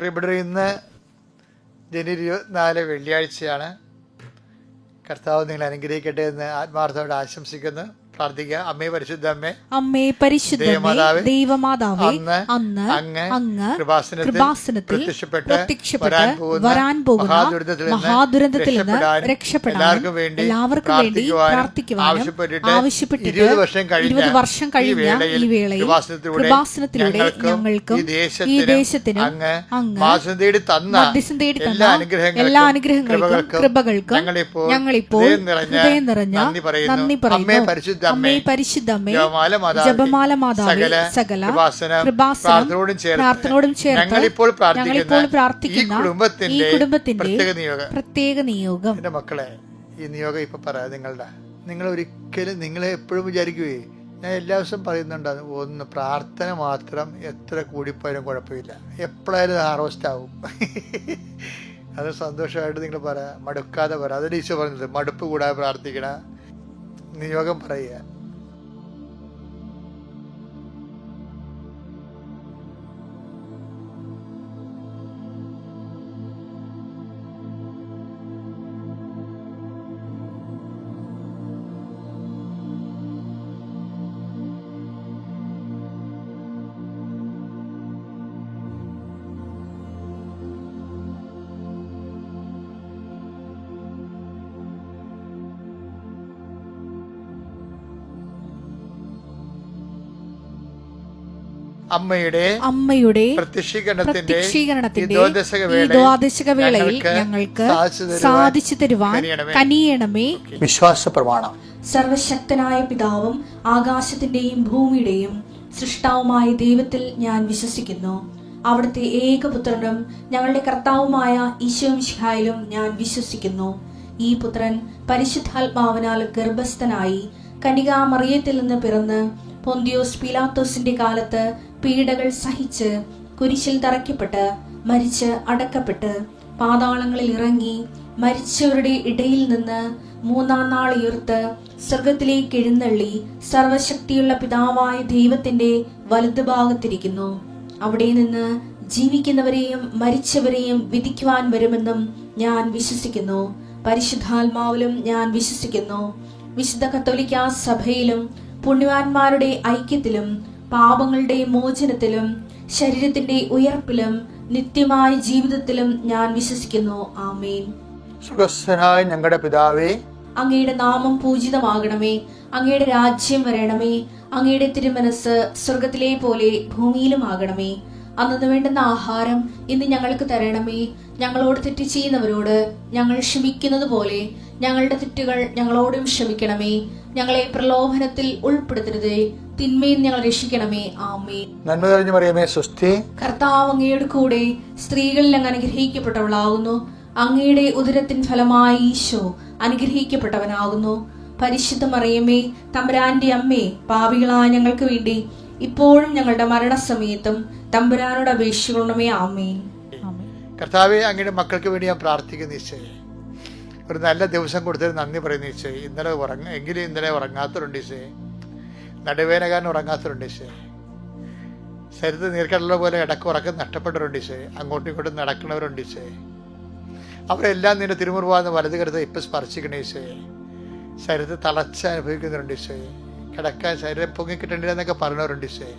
ഇവിടെ ഇന്ന് ജനുവരി 24 വെള്ളിയാഴ്ചയാണ്. കർത്താവ് നിങ്ങൾ അനുഗ്രഹിക്കട്ടെ എന്ന് ആത്മാർത്ഥത്തോടെ ആശംസിക്കുന്നു. പ്രാർത്ഥിക്കുക. അമ്മേ പരിശുദ്ധ അമ്മേ, അമ്മേ പരിശുദ്ധമേ, ദൈവമാതാവേ, അന്ന് അങ്ങ് കൃപാസനത്തിൽ പ്രത്യക്ഷപ്പെട്ട് വരാൻ പോകുന്ന മഹാദുരന്തത്തിൽ നിന്ന് രക്ഷപ്പെടാൻ എല്ലാവർക്കും വേണ്ടി പ്രാർത്ഥിക്കുവാനും ആവശ്യപ്പെട്ടിട്ട് 20 വർഷം കഴിഞ്ഞ ഈ വേളയിൽ കൃപാസനത്തിലൂടെ ഞങ്ങൾക്കും ഈ ദേശത്തിനും അങ്ങ് മധ്യസ്ഥം തേടി തന്ന എല്ലാ അനുഗ്രഹങ്ങൾക്കും കൃപകൾക്കും ഞങ്ങളിപ്പോൾ ഹൃദയം നിറഞ്ഞ നന്ദി പറയുന്നു. അമ്മേ പരിശുദ്ധമേ, ജപമാല മാതാവേ, സകല കൃപാസനം പ്രാർത്ഥനയോടും ചേർത്ത് ഞങ്ങളിപ്പോൾ പ്രാർത്ഥിക്കുന്ന ഈ കുടുംബത്തിന്റെ പ്രത്യേക നിയോഗം. എന്റെ മക്കളെ, ഈ നിയോഗം ഇപ്പൊ പറയാം. നിങ്ങൾ ഒരിക്കലും നിങ്ങളെ എപ്പോഴും വിചാരിക്കുകയെ, ഞാൻ എല്ലാ ദിവസവും പറയുന്നുണ്ട്, ഒന്ന് പ്രാർത്ഥന മാത്രം എത്ര കൂടിപ്പോയാലും കുഴപ്പമില്ല, എപ്പോഴായാലും ഹാർവസ്റ്റ് ആവും. അത് സന്തോഷമായിട്ട് നിങ്ങൾ പറയാം, മടുക്കാതെ പറയാം. അതിന് ഈശോ പറഞ്ഞത് മടുപ്പ് കൂടാതെ പ്രാർത്ഥിക്കണ നിയോഗം പറയുക. അമ്മയുടെ പ്രത്യക്ഷീകരണത്തിന്റെ ദ്വാദശക വേളയിൽ ഞങ്ങൾക്ക് സാധിച്ചു തരുവാൻ കനിയണമേ. വിശ്വാസ പ്രമാണം. സർവശക്തനായ പിതാവും ആകാശത്തിന്റെയും ഭൂമിയുടെയും സൃഷ്ടാവുമായ ദൈവത്തിൽ ഞാൻ വിശ്വസിക്കുന്നു. അവിടുത്തെ ഏകപുത്രനും ഞങ്ങളുടെ കർത്താവുമായ ഈശോ മിശിഹായിലും ഞാൻ വിശ്വസിക്കുന്നു. ഈ പുത്രൻ പരിശുദ്ധാത്മാവിനാൽ ഗർഭസ്ഥനായി കന്യകാമറിയത്തിൽ നിന്ന് പിറന്ന് പൊന്തിയോസ് പീലാത്തോസിന്റെ കാലത്ത് പീഡകൾ സഹിച്ച് കുരിശിൽ തറയ്ക്കപ്പെട്ട് മരിച്ച് അടക്കപ്പെട്ട് പാതാളങ്ങളിൽ ഇറങ്ങി മരിച്ചവരുടെ ഇടയിൽ നിന്ന് 3-ാം നാൾ ഉയർത്ത് സ്വർഗത്തിലേക്ക് എഴുന്നള്ളി സർവശക്തിയുള്ള പിതാവായ ദൈവത്തിന്റെ വലതുഭാഗത്തിരിക്കുന്നു. അവിടെ നിന്ന് ജീവിക്കുന്നവരെയും മരിച്ചവരെയും വിധിക്കുവാൻ വരുമെന്നും ഞാൻ വിശ്വസിക്കുന്നു. പരിശുദ്ധാത്മാവിലും ഞാൻ വിശ്വസിക്കുന്നു. വിശുദ്ധ കത്തോലിക്കാ സഭയിലും പുണ്യവാന്മാരുടെ ഐക്യത്തിലും പാപങ്ങളുടെ മോചനത്തിലും ശരീരത്തിന്റെ ഉയർപ്പിലും നിത്യമായ ജീവിതത്തിലും ഞാൻ വിശ്വസിക്കുന്നു. ആമേൻ. സ്വർഗ്ഗസ്ഥനായ ഞങ്ങളുടെ പിതാവേ, അങ്ങയുടെ നാമം പൂജിതമാകണമേ. അങ്ങയുടെ രാജ്യം വരണമേ. അങ്ങയുടെ തിരുമനസ് സ്വർഗത്തിലെ പോലെ ഭൂമിയിലും ആകണമേ. അന്നു വേണ്ടുന്ന ആഹാരം ഇന്ന് ഞങ്ങൾക്ക് തരണമേ. ഞങ്ങളോട് തെറ്റ് ചെയ്യുന്നവരോട് ഞങ്ങൾ ക്ഷമിക്കുന്നത് പോലെ ഞങ്ങളുടെ തെറ്റുകൾ ഞങ്ങളോടും ക്ഷമിക്കണമേ. ഞങ്ങളെ പ്രലോഭനത്തിൽ ഉൾപ്പെടുത്തരുതേ, തിന്മയിൽ ഞങ്ങൾ രക്ഷിക്കണമേ. ആമേൻ. നന്മ നിറഞ്ഞ മറിയമേ, സ്വസ്തി. കർത്താവ് അങ്ങയുടെ കൂടെ സ്ത്രീകളിൽ അങ്ങ് അനുഗ്രഹിക്കപ്പെട്ടവളാകുന്നു. അങ്ങയുടെ ഉദരത്തിൻ ഫലമായി ഈശോ അനുഗ്രഹിക്കപ്പെട്ടവനാകുന്നു. പരിശുദ്ധ മറിയമേ, തമ്പുരാന്റെ അമ്മേ, പാപികളായ ഞങ്ങൾക്ക് വേണ്ടി ഇപ്പോഴും ഞങ്ങളുടെ മരണസമയത്തും തമ്പുരാനോട് അപേക്ഷിക്കണമേ. ആമേൻ. കർത്താവേ, അങ്ങയുടെ മക്കൾക്ക് വേണ്ടി ഞാൻ പ്രാർത്ഥിക്കുന്ന ഈശോയെ, ഒരു നല്ല ദിവസം കൊടുത്തതിന് നന്ദി പറയുന്ന ഈശോയെ. ഇന്നലെ ഉറങ്ങാത്തവരുണ്ട് ഈശോയെ, നടുവേനകാരൻ ഉറങ്ങാത്തവരുണ്ട് ഈശോയെ, ശരീരത്തിൽ നീർക്കടല പോലെ ഇടക്ക് ഉറക്കം നഷ്ടപ്പെട്ടവരുണ്ട് ഈശോയെ, അങ്ങോട്ടും ഇങ്ങോട്ടും നടക്കുന്നവരുണ്ട് ഈശോയെ. അവരെല്ലാം നിന്റെ തിരുമുറുവാന്ന് വലത് കരുത്ത് ഇപ്പം സ്പർശിക്കണേ ഈശോയെ. ശരീരത്തിൽ തളർച്ച അനുഭവിക്കുന്നവരുണ്ട് ഈശോയെ, കിടക്കാൻ ശരീരം പൊങ്ങിക്കിട്ടേണ്ടില്ല എന്നൊക്കെ പറഞ്ഞവരുണ്ട് ഈശോയെ.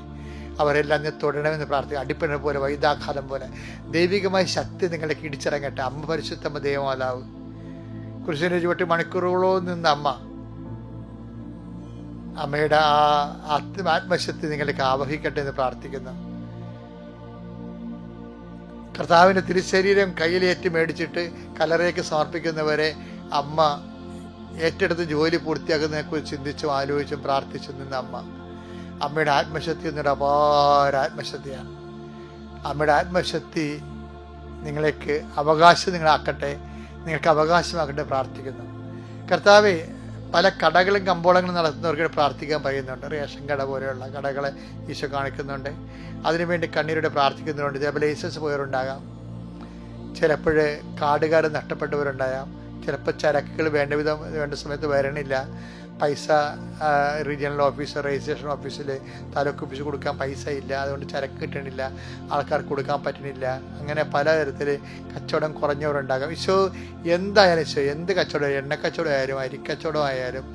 അവരെല്ലാം നീ തൊടണമെന്ന് പ്രാർത്ഥിക്കുക. അടിപ്പിണ പോലെ വൈദ്യാഘാതം പോലെ ദൈവികമായ ശക്തി നിങ്ങളെ ഇടിച്ചിറങ്ങട്ടെ. അമ്മ പരിശുദ്ധമ്മ ദൈവമാതാവ്, കുരിശിന്റെ ചുവട്ടി മണിക്കൂറുകളോ നിന്ന അമ്മയുടെ ആ ആത്മശക്തി നിങ്ങളേക്ക് ആവഹിക്കട്ടെ എന്ന് പ്രാർത്ഥിക്കുന്നു. കർത്താവിൻ്റെ തിരുശരീരം കയ്യിലേറ്റ് മേടിച്ചിട്ട് കല്ലറയ്ക്ക് സമർപ്പിക്കുന്നവരെ അമ്മ ഏറ്റെടുത്ത് ജോലി പൂർത്തിയാക്കുന്നതിനെക്കുറിച്ച് ചിന്തിച്ചും ആലോചിച്ചും പ്രാർത്ഥിച്ചു നിന്ന അമ്മയുടെ ആത്മശക്തി എന്നൊരു അപാര ആത്മശക്തിയാണ്. അമ്മയുടെ ആത്മശക്തി നിങ്ങൾക്ക് നിങ്ങളാക്കട്ടെ, നിങ്ങൾക്ക് അവകാശമാക്കട്ടെ പ്രാർത്ഥിക്കുന്നു. കർത്താവെ, പല കടകളും കമ്പോളങ്ങളും നടത്തുന്നവർക്ക് പ്രാർത്ഥിക്കാൻ പറയുന്നുണ്ട്. റേഷൻ കട പോലെയുള്ള കടകളെ ഈശോ കാണിക്കുന്നുണ്ട്. അതിനുവേണ്ടി കണ്ണീരോടെ പ്രാർത്ഥിക്കുന്നുണ്ട്. ഇതേപോലെ ലൈസൻസ് പോയവരുണ്ടാകാം, ചിലപ്പോൾ കാർഡുകാർ നഷ്ടപ്പെട്ടവരുണ്ടാകാം, ചിലപ്പോൾ ചരക്കുകൾ വേണ്ട സമയത്ത് വരണില്ല, പൈസ റീജിയണൽ ഓഫീസ്, രജിസ്ട്രേഷൻ ഓഫീസിൽ, താലൂക്ക് ഓഫീസിൽ കൊടുക്കാൻ പൈസ ഇല്ല, അതുകൊണ്ട് ചരക്ക് കിട്ടണില്ല, ആൾക്കാർക്ക് കൊടുക്കാൻ പറ്റണില്ല. അങ്ങനെ പലതരത്തിൽ കച്ചവടം കുറഞ്ഞവരുണ്ടാകാം. ഈശോ എന്തായാലും ഈശോ എന്ത് കച്ചവടം, എണ്ണക്കച്ചവടം ആയാലും അരിക്കച്ചവടം ആയാലും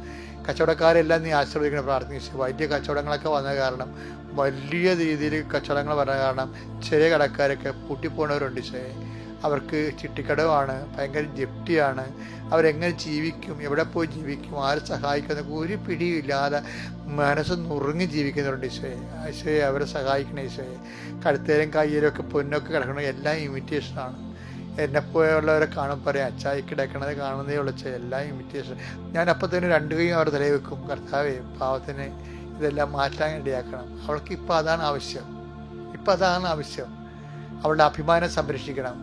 കച്ചവടക്കാരെല്ലാം നീ ആശീർവദിക്കണം പ്രാർത്ഥിച്ചു. വലിയ കച്ചവടങ്ങളൊക്കെ വന്ന കാരണം, വലിയ രീതിയിൽ കച്ചവടങ്ങൾ വന്ന കാരണം ചെറിയ കടക്കാരൊക്കെ പൂട്ടിപ്പോണവരുണ്ട് ഈശോയെ. അവർക്ക് ചിട്ടിക്കടവാണ്, ഭയങ്കര ജപ്തിയാണ്. അവരെങ്ങനെ ജീവിക്കും, എവിടെ പോയി ജീവിക്കും, ആര് സഹായിക്കുന്ന ഒരു പിടിയില്ലാതെ മനസ്സ് നുറുങ്ങി ജീവിക്കുന്നവരുണ്ട് ഈശോയെ. ഈശോയെ അവരെ സഹായിക്കണം ഈശോയെ. കഴുത്തേലും കയ്യിലും ഒക്കെ പൊന്നൊക്കെ കിടക്കണം, എല്ലാം ഇമിറ്റേഷനാണ്. എന്നെപ്പോലുള്ളവരെ കാണും പറയാം, അച്ചായി കിടക്കണത് കാണുന്നതേ ഉള്ളൂ, എല്ലാം ഇമിറ്റേഷൻ. ഞാൻ അപ്പത്തേനും 2 കൈയും അവർ തലയിൽ വെക്കും. കർത്താവേ, പാവത്തിന് ഇതെല്ലാം മാറ്റാൻ ഇടയാക്കണം. അവൾക്ക് ഇപ്പം അതാണ് ആവശ്യം, അവളുടെ അഭിമാനം സംരക്ഷിക്കണം,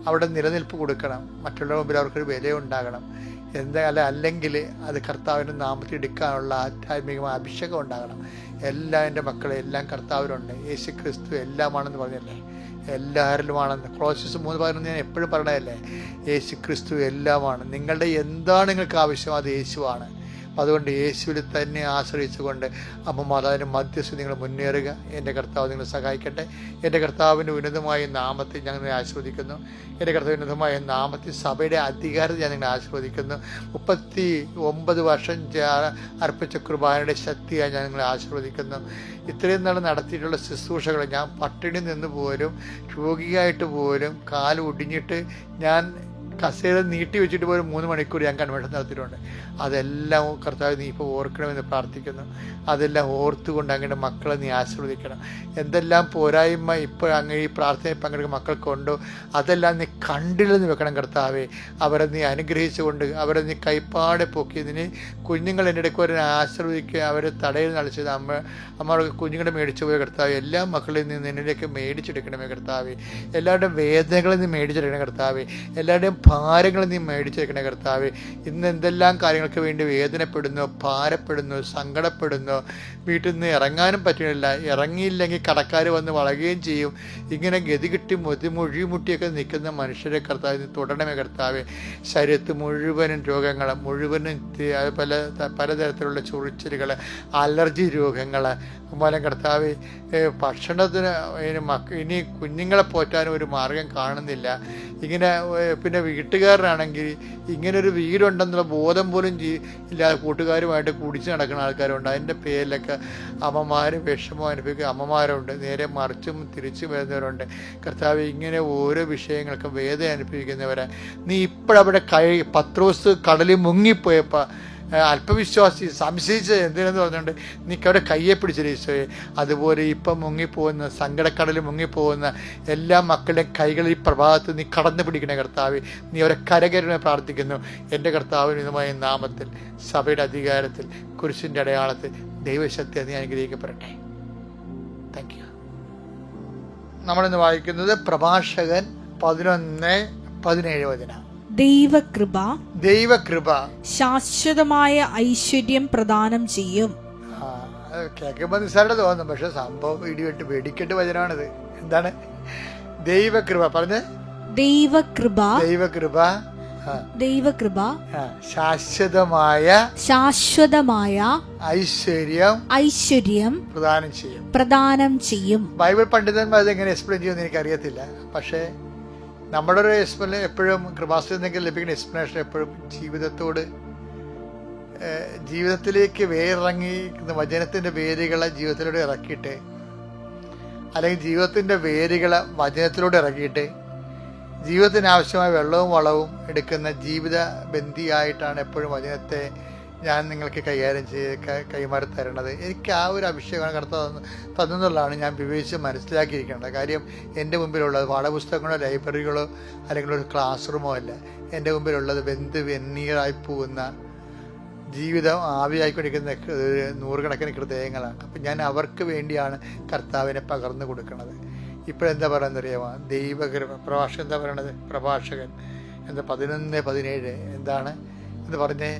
അവിടെ നിലനിൽപ്പ് കൊടുക്കണം, മറ്റുള്ളവരുടെ മുമ്പിൽ അവർക്കൊരു വില ഉണ്ടാകണം. അല്ലെങ്കിൽ അത് കർത്താവിൻ്റെ നാമത്തിൽ എടുക്കാനുള്ള ആധ്യാത്മികമായ അഭിഷേകം ഉണ്ടാകണം. എല്ലാം എൻ്റെ മക്കളെ, എല്ലാം കർത്താവിലുണ്ട്. യേശു ക്രിസ്തു എല്ലാമാണെന്ന് പറഞ്ഞല്ലേ, എല്ലാവരിലുമാണെന്ന്. കൊളോസ്യസ് 3:11 ഞാൻ എപ്പോഴും പറയണതല്ലേ, യേശു ക്രിസ്തു എല്ലാമാണ്. നിങ്ങളുടെ എന്താണ് നിങ്ങൾക്ക് ആവശ്യം, അത് യേശുവാണ്. അതുകൊണ്ട് യേശുവിൽ തന്നെ ആശ്രയിച്ചുകൊണ്ട് അമ്മമാർ അതിന് മധ്യസ്ഥ നിങ്ങൾ മുന്നേറുക. എൻ്റെ കർത്താവ് നിങ്ങളെ സഹായിക്കട്ടെ. എൻ്റെ കർത്താവിൻ്റെ ഉന്നതമായ നാമത്തിൽ ഞാൻ നിങ്ങളെ ആശീർവദിക്കുന്നു. എൻ്റെ കർത്താവ് ഉന്നതമായ നാമത്തിൽ സഭയുടെ അധികാരത്തിൽ ഞാൻ നിങ്ങളെ ആശീർവദിക്കുന്നു. 39 വർഷം അർപ്പിച്ച കുർബാനയുടെ ശക്തിയായി ഞാൻ നിങ്ങളെ ആശീർവദിക്കുന്നു. ഇത്രയും നാൾ നടത്തിയിട്ടുള്ള ശുശ്രൂഷകൾ, ഞാൻ പട്ടിണി നിന്ന് പോലും, രോഗിയായിട്ട് പോലും, കാല് ഒടിഞ്ഞിട്ട് ഞാൻ കസേര നീട്ടി വെച്ചിട്ട് പോലും 3 മണിക്കൂർ ഞാൻ കൺവെൻഷൻ നടത്തിയിട്ടുണ്ട്. അതെല്ലാം കർത്താവ് നീ ഇപ്പോൾ ഓർക്കണമെന്ന് പ്രാർത്ഥിക്കുന്നു. അതെല്ലാം ഓർത്തുകൊണ്ട് അങ്ങയുടെ മക്കളെ നീ ആശീർവദിക്കണം. എന്തെല്ലാം പോരായ്മ ഇപ്പോൾ അങ്ങ് ഈ പ്രാർത്ഥനയിൽ പങ്കെടുക്കുന്ന മക്കൾക്കുണ്ടോ, അതെല്ലാം നീ കണ്ടില്ലെന്ന് വെക്കണം കർത്താവേ. അവരെ നീ അനുഗ്രഹിച്ചുകൊണ്ട്, അവരെ നീ കൈപ്പാടെ പൊക്കി, നിന്നെ കുഞ്ഞുങ്ങൾ എൻ്റെ ഇടയ്ക്ക് അവരെ ആശീർവദിക്കുക, അവരെ തടയിൽ നടിച്ചത് അമ്മയുടെ കുഞ്ഞുങ്ങളെ മേടിച്ചു പോയ കർത്താവേ. എല്ലാ മക്കളെയും നീ നിന്നിലേക്ക് മേടിച്ചെടുക്കണമേ കർത്താവേ. എല്ലാവരുടെയും വേദനകളെ നീ മേടിച്ചെടുക്കണേ കർത്താവേ. എല്ലാവരുടെയും ഭാരങ്ങൾ നീ മേടിച്ചെടുക്കണേ കർത്താവേ. ഇന്ന് എന്തെല്ലാം കാര്യങ്ങൾക്ക് വേണ്ടി വേദനപ്പെടുന്നു, ഭാരപ്പെടുന്നു, സങ്കടപ്പെടുന്നു, വീട്ടിൽ നിന്ന് ഇറങ്ങാനും പറ്റുന്നില്ല, ഇറങ്ങിയില്ലെങ്കിൽ കടക്കാർ വന്ന് വളയുകയും ചെയ്യും. ഇങ്ങനെ ഗതികിട്ടി മുഴിമുട്ടിയൊക്കെ നിൽക്കുന്ന മനുഷ്യരെ കർത്താവ് നീ തുടരണമേ കർത്താവേ. ശരീരത്ത് മുഴുവനും രോഗങ്ങൾ, മുഴുവനും പലതരത്തിലുള്ള ചൊറിച്ചിലുകൾ, അലർജി രോഗങ്ങൾ മൂലം കർത്താവേ, ഭക്ഷണത്തിന് ഇനി കുഞ്ഞുങ്ങളെ പോറ്റാനും ഒരു മാർഗം കാണുന്നില്ല. ഇങ്ങനെ പിന്നെ വീട്ടുകാരനാണെങ്കിൽ ഇങ്ങനൊരു വീടുണ്ടെന്നുള്ള ബോധം പോലും ഇല്ലാതെ കൂട്ടുകാരുമായിട്ട് കുടിച്ച് നടക്കുന്ന ആൾക്കാരുണ്ട്. അതിൻ്റെ പേരിലൊക്കെ അമ്മമാർ വിഷമം അനുഭവിക്കുക അമ്മമാരുണ്ട്, നേരെ മറിച്ചും തിരിച്ചു വരുന്നവരുണ്ട്. കർത്താവ്, ഇങ്ങനെ ഓരോ വിഷയങ്ങൾക്കും വേദന അനുഭവിക്കുന്നവരെ നീ ഇപ്പോഴവിടെ പത്രോസ് കടലിൽ മുങ്ങിപ്പോയപ്പോൾ അല്പവിശ്വാസി സംശയിച്ച് എന്തിനെന്ന് പറഞ്ഞുകൊണ്ട് നീക്കവിടെ കയ്യെ പിടിച്ചില്ല ഈശോയെ. അതുപോലെ ഇപ്പം മുങ്ങിപ്പോകുന്ന, സങ്കടക്കടലിൽ മുങ്ങിപ്പോകുന്ന എല്ലാ മക്കളുടെയും കൈകളിൽ ഈ പ്രഭാതത്തിൽ നീ കടന്നു പിടിക്കണേ കർത്താവ്. നീ അവരെ കരകയറണേ പ്രാർത്ഥിക്കുന്നു. എൻ്റെ കർത്താവിനുമായ നാമത്തിൽ, സഭയുടെ അധികാരത്തിൽ, കുരിശിൻ്റെ അടയാളത്തിൽ ദൈവശക്തി നീ അനുഗ്രഹിക്കപ്പെടട്ടെ. Thank you. നമ്മളിന്ന് വായിക്കുന്നത് പ്രഭാഷകൻ 11:17 വചനം. ദൈവകൃപ ശാശ്വതമായ ഐശ്വര്യം പ്രദാനം ചെയ്യും. കേൾക്കുമ്പോൾ നിസ്സാരത തോന്നും, പക്ഷെ സംഭവം വെടിക്കെട്ട് വചനമാണിത്. എന്താണ് ദൈവകൃപ? പറഞ്ഞ് ദൈവകൃപ ശാശ്വതമായ ഐശ്വര്യം പ്രദാനം ചെയ്യും. ബൈബിൾ പണ്ഡിതന്മാർ എങ്ങനെ എക്സ്പ്ലെയിൻ ചെയ്യുമെന്ന് എനിക്കറിയത്തില്ല. പക്ഷേ നമ്മുടെ ഒരു എക്സ്പ്ലെയിൻ എപ്പോഴും കൃപാസനത്തിൽ നിന്നെങ്കിലും ലഭിക്കുന്ന എക്സ്പ്ലനേഷൻ എപ്പോഴും ജീവിതത്തിലേക്ക് വേരിറങ്ങി വചനത്തിൻ്റെ വേരുകളെ ജീവിതത്തിലൂടെ ഇറക്കിയിട്ട്, അല്ലെങ്കിൽ ജീവിതത്തിൻ്റെ വേരുകളെ വചനത്തിലൂടെ ഇറക്കിയിട്ട് ജീവിതത്തിന് ആവശ്യമായ വെള്ളവും വളവും എടുക്കുന്ന ജീവിത ബന്ധിയായിട്ടാണ് എപ്പോഴും വചനത്തെ ഞാൻ നിങ്ങൾക്ക് കൈമാറി തരണത്. എനിക്ക് ആ ഒരു അഭിഷേകമാണ് കർത്താവ് തന്നുള്ളതാണ് ഞാൻ വിവേചിച്ച് മനസ്സിലാക്കിയിരിക്കേണ്ടത്. കാര്യം എൻ്റെ മുമ്പിലുള്ളത് പാഠപുസ്തകങ്ങളോ ലൈബ്രറികളോ അല്ലെങ്കിൽ ഒരു ക്ലാസ് റൂമോ അല്ല. എൻ്റെ മുമ്പിലുള്ളത് വെന്നീറായി പോകുന്ന ജീവിതം ആവിയായിക്കൊണ്ടിരിക്കുന്ന 100 കണക്കിന് ഹൃദയങ്ങളാണ്. അപ്പം ഞാൻ അവർക്ക് വേണ്ടിയാണ് കർത്താവിനെ പകർന്നു കൊടുക്കുന്നത്. ഇപ്പോഴെന്താ പറയുന്നറിയാമോ? ദൈവകൃപ. പ്രഭാഷകൻ എന്താ പറയണത്? പ്രഭാഷകൻ എന്താ 11:17 എന്താണ് എന്ന് പറഞ്ഞേ?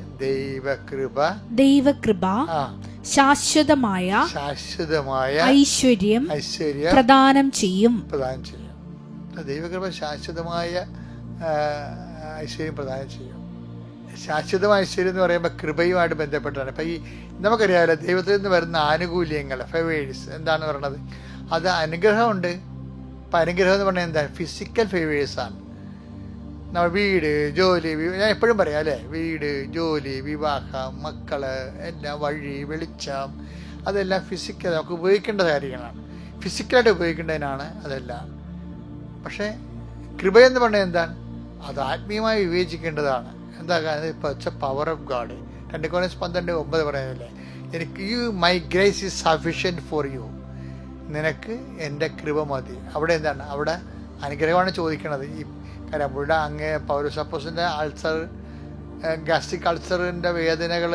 ദൈവകൃപ ശാശ്വതമായ ഐശ്വര്യം പ്രദാനം ചെയ്യും. ദൈവകൃപ ശാശ്വതമായ ഐശ്വര്യം പ്രദാനം ചെയ്യും. ശാശ്വതമായ ഐശ്വര്യം എന്ന് പറയുമ്പോൾ കൃപയുമായിട്ട് ബന്ധപ്പെട്ടാണ്. അപ്പം ഈ നമുക്കറിയാമല്ലോ, ദൈവത്തിൽ നിന്ന് വരുന്ന ആനുകൂല്യങ്ങൾ, ഫേവേഴ്സ് എന്താണ് പറയണത്, അത് അനുഗ്രഹമുണ്ട്. അപ്പം അനുഗ്രഹം എന്ന് പറഞ്ഞാൽ എന്താ, ഫിസിക്കൽ ഫേവേഴ്സാണ്. നമ്മൾ വീട്, ജോലി, ഞാൻ എപ്പോഴും പറയാം അല്ലേ, വീട്, ജോലി, വിവാഹം, മക്കള്, എല്ലാം, വഴി, വെളിച്ചം, അതെല്ലാം ഫിസിക്കൽ നമുക്ക് ഉപയോഗിക്കേണ്ട കാര്യങ്ങളാണ്, ഫിസിക്കലായിട്ട് ഉപയോഗിക്കേണ്ടതിനാണ് അതെല്ലാം. പക്ഷേ കൃപയെന്ന് പറഞ്ഞാൽ എന്താണ്, അത് ആത്മീയമായി വിവേചിക്കേണ്ടതാണ്. എന്താ കാരണം, ഇപ്പോൾ പവർ ഓഫ് ഗാഡ്. 2 Corinthians 12:9 പറയുന്നില്ലേ, എനിക്ക് my grace is sufficient for you, നിനക്ക് എൻ്റെ കൃപ മതി. അവിടെ എന്താണ്, അവിടെ അനുഗ്രഹമാണ് ചോദിക്കണത്. ഈ കാര്യം ഇവിടെ അങ്ങ് പൗലോസ് അപ്പോസ്തലൻ്റെ അൾസർ, ഗാസ്ട്രിക് അൾസറിൻ്റെ വേദനകൾ,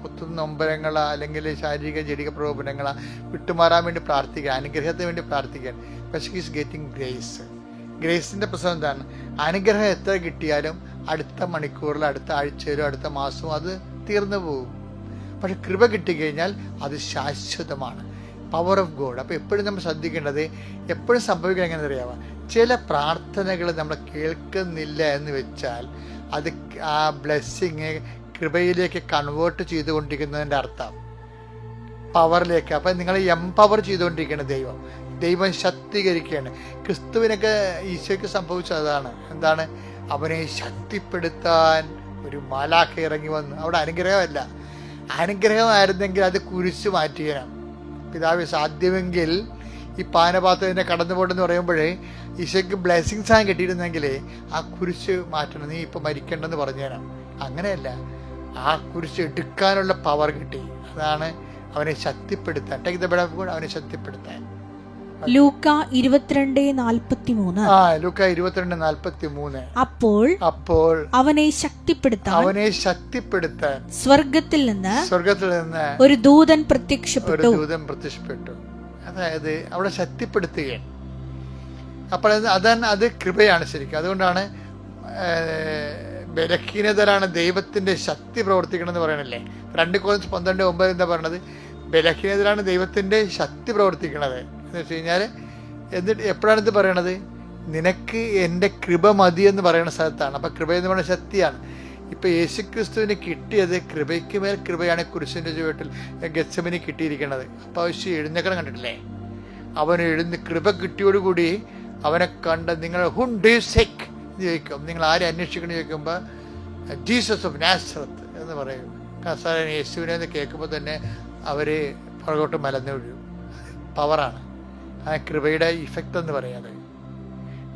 കുത്തുന്ന നൊമ്പരങ്ങൾ, അല്ലെങ്കിൽ ശാരീരിക ജടിക പ്രകോപനങ്ങൾ വിട്ടുമാറാൻ വേണ്ടി പ്രാർത്ഥിക്കുക, അനുഗ്രഹത്തിന് വേണ്ടി പ്രാർത്ഥിക്കാൻ. പക്ഷേ ഈസ് ഗെറ്റിംഗ് ഗ്രേസ്. ഗ്രേസിൻ്റെ പ്രശ്നം എന്താണ്, അനുഗ്രഹം എത്ര കിട്ടിയാലും അടുത്ത മണിക്കൂറിൽ, അടുത്ത ആഴ്ചയിലോ അടുത്ത മാസവും അത് തീർന്നു പോകും. പക്ഷെ കൃപ കിട്ടിക്കഴിഞ്ഞാൽ അത് ശാശ്വതമാണ്, പവർ ഓഫ് ഗോഡ്. അപ്പോൾ എപ്പോഴും നമ്മൾ ശ്രദ്ധിക്കേണ്ടത്, എപ്പോഴും സംഭവിക്കാൻ എങ്ങനെ അറിയാമോ, ചില പ്രാർത്ഥനകൾ നമ്മൾ കേൾക്കുന്നില്ല എന്ന് വെച്ചാൽ അത് ആ ബ്ലെസ്സിങ് കൃപയിലേക്ക് കൺവേർട്ട് ചെയ്തുകൊണ്ടിരിക്കുന്നതിൻ്റെ അർത്ഥം പവറിലേക്ക്. അപ്പം നിങ്ങൾ എംപവർ ചെയ്തുകൊണ്ടിരിക്കുകയാണ് ദൈവം ശക്തീകരിക്കുകയാണ്. ക്രിസ്തുവിനൊക്കെ ഈശോയ്ക്ക് സംഭവിച്ചതാണ്. എന്താണ്, അവനെ ശക്തിപ്പെടുത്താൻ ഒരു മാലാഖ ഇറങ്ങി വന്നു. അവിടെ അനുഗ്രഹമല്ല, അനുഗ്രഹമായിരുന്നെങ്കിൽ അത് കുരിശ് മാറ്റിയണം. പിതാവ് സാധ്യമെങ്കിൽ ഈ പാനപാത്രത്തിനെ കടന്നു പോട്ടെന്ന് പറയുമ്പോഴേ ഈശോയ്ക്ക് ബ്ലെസ്സിങ്സ് ആണ് കിട്ടിയിരുന്നെങ്കിൽ ആ കുരിശ് മാറ്റണം, നീ ഇപ്പം മരിക്കണ്ടെന്ന് പറഞ്ഞുതരാം. അങ്ങനെയല്ല, ആ കുരിശ് എടുക്കാനുള്ള പവർ കിട്ടി. അതാണ് അവനെ ശക്തിപ്പെടുത്താൻ, take the blood of God, അവനെ ശക്തിപ്പെടുത്താൻ. ലൂക്ക 22:43. ലൂക്ക 22:43. അപ്പോൾ അവനെ ശക്തിപ്പെടുത്താൻ സ്വർഗത്തിൽ നിന്ന് ഒരു ദൂതൻ പ്രത്യക്ഷപ്പെട്ടു. അതായത് അവിടെ ശക്തിപ്പെടുത്തുകയാണ്. അപ്പോൾ അത് കൃപയാണ് ശരിക്കും. അതുകൊണ്ടാണ് ബലഹീനതരാണ് ദൈവത്തിന്റെ ശക്തി പ്രവർത്തിക്കണം എന്ന് പറയണല്ലേ. 2 Corinthians 12:9 എന്താ പറയണത്, ബലഹീനതരാണ് ദൈവത്തിന്റെ ശക്തി പ്രവർത്തിക്കണത് എന്ന് വെച്ച് കഴിഞ്ഞാൽ. എന്നിട്ട് എപ്പോഴാണ് ഇത് പറയണത്, നിനക്ക് എൻ്റെ കൃപ മതി എന്ന് പറയുന്ന സ്ഥലത്താണ്. അപ്പം കൃപ എന്ന് പറയുന്ന ശക്തിയാണ്. ഇപ്പം യേശുക്രിസ്തുവിന് കിട്ടിയത് കൃപയ്ക്ക് മേൽ കൃപയാണ്. കുരിശിൻ്റെ ചുവട്ടിൽ ഗെത്സമനി കിട്ടിയിരിക്കുന്നത്. അപ്പോൾ യേശു എഴുന്നേക്കണം കണ്ടിട്ടില്ലേ, അവന് കൃപ കിട്ടിയോടുകൂടി അവനെ കണ്ട് നിങ്ങൾ ഹും ഡു യു സീക്ക് എന്ന് ചോദിക്കും. നിങ്ങൾ ആരെ അന്വേഷിക്കണം ചോദിക്കുമ്പോൾ ജീസസ് ഓഫ് നാസറത്ത് എന്ന് പറയും. കർത്താവായ യേശുവിനെ എന്ന് കേൾക്കുമ്പോൾ തന്നെ അവർ പുറകോട്ട് മലന്നു വീഴും. പവറാണ് ആ കൃപയുടെ ഇഫക്റ്റ് എന്ന് പറയുന്നത്.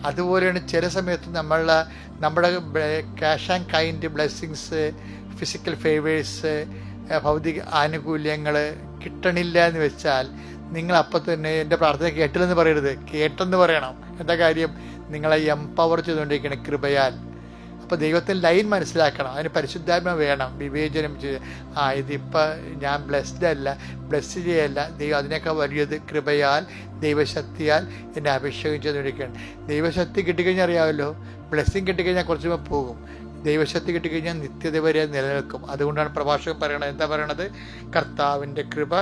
അതുപോലെയാണ് ചില സമയത്ത് നമ്മുടെ cash and kind blessings, physical favours, ഭൗതിക ആനുകൂല്യങ്ങൾ കിട്ടണില്ല എന്ന് വെച്ചാൽ നിങ്ങൾ അപ്പം തന്നെ എൻ്റെ പ്രാർത്ഥന കേട്ടില്ലെന്ന് പറയരുത്, കേട്ടെന്ന് പറയണം. എന്താ കാര്യം, നിങ്ങളെ എംപവർ ചെയ്തുകൊണ്ടിരിക്കുകയാണ് കൃപയാൽ. അപ്പോൾ ദൈവത്തിന് ലൈൻ മനസ്സിലാക്കണം, അതിന് പരിശുദ്ധാത്മ വേണം, വിവേചനം ചെയ്ത് ഇതിപ്പോൾ ഞാൻ ബ്ലെസ്ഡ് അല്ല, ബ്ലെസ് ചെയ്യല്ല, ദൈവം അതിനേക്കാൾ വലിയത് കൃപയാൽ ദൈവശക്തിയാൽ എന്നെ അഭിഷേകം ചെയ്തുകൊണ്ടിരിക്കുകയാണ്. ദൈവശക്തി കിട്ടിക്കഴിഞ്ഞാൽ അറിയാമല്ലോ, ബ്ലെസ്സിങ് കിട്ടിക്കഴിഞ്ഞാൽ കുറച്ച് പോകും, ദൈവശക്തി കിട്ടിക്കഴിഞ്ഞാൽ നിത്യത വരെ നിലനിൽക്കും. അതുകൊണ്ടാണ് പ്രഭാഷകൻ പറയണത്, എന്താ പറയണത്, കർത്താവിൻ്റെ കൃപ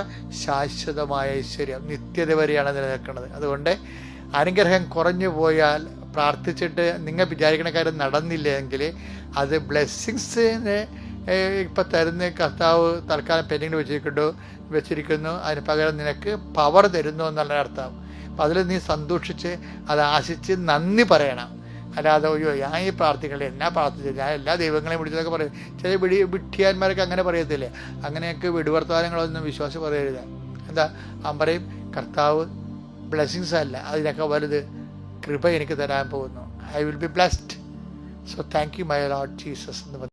ശാശ്വതമായ ഐശ്വര്യം നിത്യത വരെയാണ് നിലനിൽക്കുന്നത്. അതുകൊണ്ട് അനുഗ്രഹം കുറഞ്ഞു പോയാൽ പ്രാർത്ഥിച്ചിട്ട് നിങ്ങൾ വിചാരിക്കുന്ന കാര്യം നടന്നില്ലെങ്കിൽ അത് ബ്ലെസ്സിങ്സിന് ഇപ്പം തരുന്ന കർത്താവ് തൽക്കാലം പെൻഡിങ്ങിൽ വെച്ചിരിക്കുന്നു, അതിന് പകരം നിനക്ക് പവർ തരുന്നു എന്നുള്ള അർത്ഥം. അപ്പം അതിൽ നീ സന്തോഷിച്ച് അത് ആശിച്ച് നന്ദി പറയണം. അല്ലാതെ അയ്യോ ഞാൻ ഈ പ്രാർത്ഥിക്കണേ, എന്നാ പ്രാർത്ഥിച്ചു, ഞാൻ എല്ലാ ദൈവങ്ങളെയും വിളിച്ചതൊക്കെ പറയും. ചില വിഡ്ഢിയാന്മാരൊക്കെ അങ്ങനെ പറയത്തില്ലേ, അങ്ങനെയൊക്കെ വിടുവർത്തമാനങ്ങളൊന്നും വിശ്വാസം പറയരുത്. എന്താ അവൻ പറയും, കർത്താവ് ബ്ലെസ്സിങ്സ് അല്ല, അതിനൊക്കെ വലുത് കൃപ എനിക്ക് തരാൻ പോകുന്നു. I will be blessed, so thank you my Lord Jesus എന്ന്